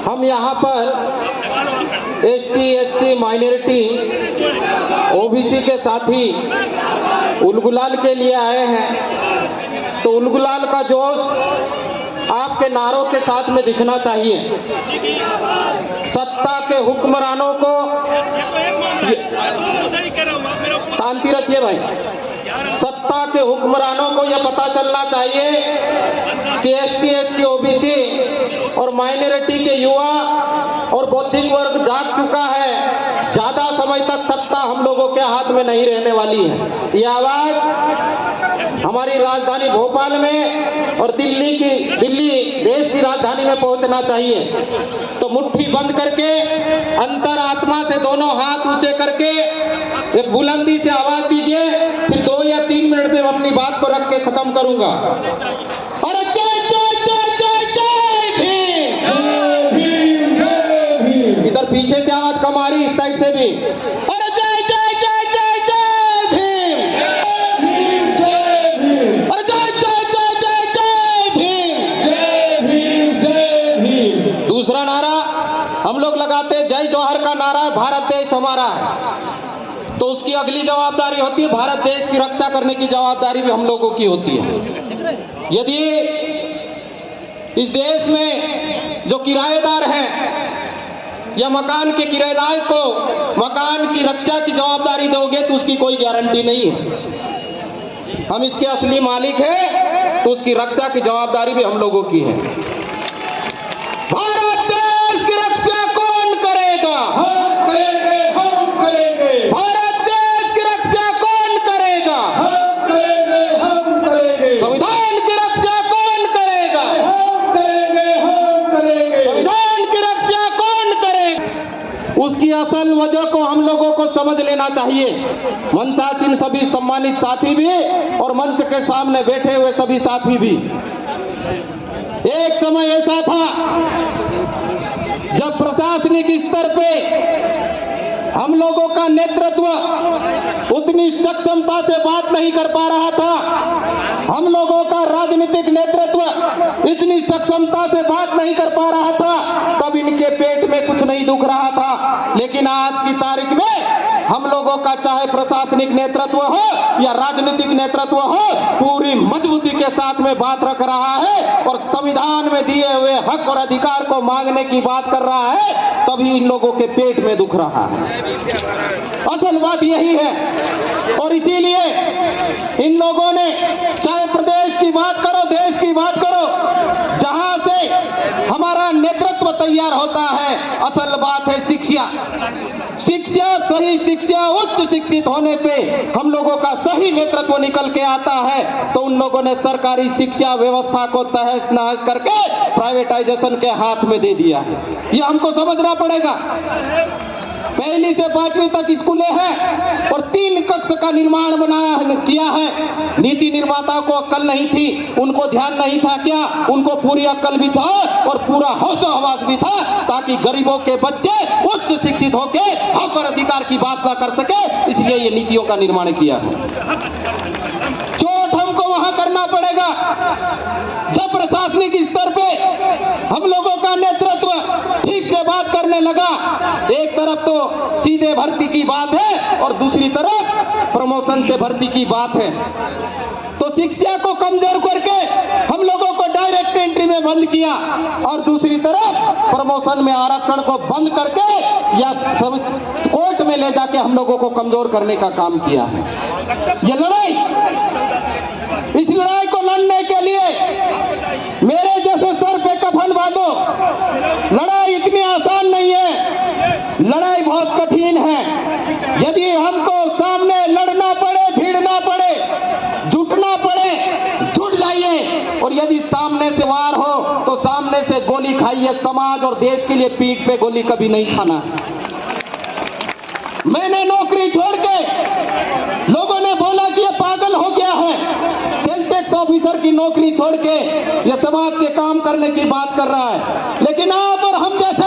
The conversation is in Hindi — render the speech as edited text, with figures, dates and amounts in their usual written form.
हम यहाँ पर एसटी, एससी, माइनॉरिटी, ओबीसी के साथी उलगुलाल के लिए आए हैं। तो उलगुलाल का जोश आपके नारों के साथ में दिखना चाहिए। सत्ता के हुक्मरानों को शांति रखिए भाई। सत्ता के हुक्मरानों को यह पता चलना चाहिए कि एसटी, एससी, ओबीसी और माइनॉरिटी के युवा और बौद्धिक वर्ग जाग चुका है। ज्यादा समय तक सत्ता हम लोगों के हाथ में नहीं रहने वाली है। यह आवाज हमारी राजधानी भोपाल में और दिल्ली देश की राजधानी में पहुंचना चाहिए। तो मुट्ठी बंद करके, अंतरात्मा से दोनों हाथ ऊंचे करके एक बुलंदी से आवाज दीजिए। फिर 2 या 3 मिनट में अपनी बात को रख के खत्म करूंगा। और जय जय जय जय जय भीम। इधर पीछे से आवाज कम आ रही, इस साइड से भी। और जय जय जय जय जय भीम। और जय जय जय जय जय भीम। जय भीम, जय भीम। दूसरा नारा हम लोग लगाते हैं, जय जौहर का नारा है, भारत देश हमारा है। तो उसकी अगली जवाबदारी होती है, भारत देश की रक्षा करने की जवाबदारी भी हम लोगों की होती है। यदि इस देश में जो किराएदार हैं या मकान के किराएदार को मकान की रक्षा की जवाबदारी दोगे तो उसकी कोई गारंटी नहीं है। हम इसके असली मालिक हैं तो उसकी रक्षा की जवाबदारी भी हम लोगों की है। भारत देश की रक्षा कौन करेगा? हम करेंगे, हम करेंगे। भारत देश की रक्षा कौन करेगा? हम करेंगे, हम करेंगे। संविधान की रक्षा कौन करेगा? हम करेंगे, हम करेंगे। संविधान की रक्षा कौन करेगा? उसकी असल वजह को हम लोगों को समझ लेना चाहिए। मंचासीन सभी सम्मानित साथी भी और मंच के सामने बैठे हुए सभी साथी भी। एक समय ऐसा था जब प्रशासनिक स्तर पे हम लोगों का नेतृत्व उतनी सक्षमता से बात नहीं कर पा रहा था। हम लोगों का राजनीतिक नेतृत्व इतनी सक्षमता से बात नहीं कर पा रहा था। तब इनके पेट में कुछ नहीं दुख रहा था। लेकिन आज की तारीख में हम लोगों का चाहे प्रशासनिक नेतृत्व हो या राजनीतिक नेतृत्व हो, पूरी मजबूती के साथ में बात रख रहा है और संविधान में दिए हुए हक और अधिकार को मांगने की बात कर रहा है। तभी इन लोगों के पेट में दुख रहा है। असल बात यही है। और इसीलिए इन लोगों ने, चाहे प्रदेश की बात करो, देश की बात करो, जहां से हमारा नेतृत्व तैयार होता है, असल बात है शिक्षा। शिक्षा, सही शिक्षा, उच्च शिक्षित होने पे हम लोगों का सही नेतृत्व निकल के आता है। तो उन लोगों ने सरकारी शिक्षा व्यवस्था को तहस नहस करके प्राइवेटाइजेशन के हाथ में दे दिया है। ये हमको समझना पड़ेगा। 1ली से 5वीं तक स्कूलें हैं और 3 कक्ष का निर्माण किया है। नीति निर्माता को अक्ल नहीं थी, उनको ध्यान नहीं था क्या? उनको पूरी अक्ल भी था और पूरा होश हवास भी था, ताकि गरीबों के बच्चे उच्च शिक्षित होके हक और अधिकार की बात ना कर सके। इसलिए ये नीतियों का निर्माण किया है। चोट हमको वहां करना पड़ेगा जब प्रशासनिक स्तर पे हम लोगों का नेतृत्व ठीक से बात करने लगा। एक तरफ तो सीधे भर्ती की बात है और दूसरी तरफ प्रमोशन से भर्ती की बात है। तो शिक्षा को कमजोर करके हम लोगों को डायरेक्ट एंट्री में बंद किया और दूसरी तरफ प्रमोशन में आरक्षण को बंद करके या कोर्ट में ले जाके हम लोगों को कमजोर करने का काम किया है। ये लड़ाई, इस लड़ाई को लड़ने के लिए मेरे जैसे सर पे कफन बांधो। लड़ाई इतनी आसान नहीं है, लड़ाई बहुत कठिन है। यदि हमको सामने लड़ना पड़े, भिड़ना पड़े, जुटना पड़े, जुट जाइए। और यदि सामने से वार हो तो सामने से गोली खाइए। समाज और देश के लिए पीठ पे गोली कभी नहीं खाना। मैंने नौकरी छोड़ के, लोगों ने बोला कि ये पागल हो गया है, सेल टैक्स ऑफिसर की नौकरी छोड़ के ये समाज के काम करने की बात कर रहा है। लेकिन आप और हम जैसे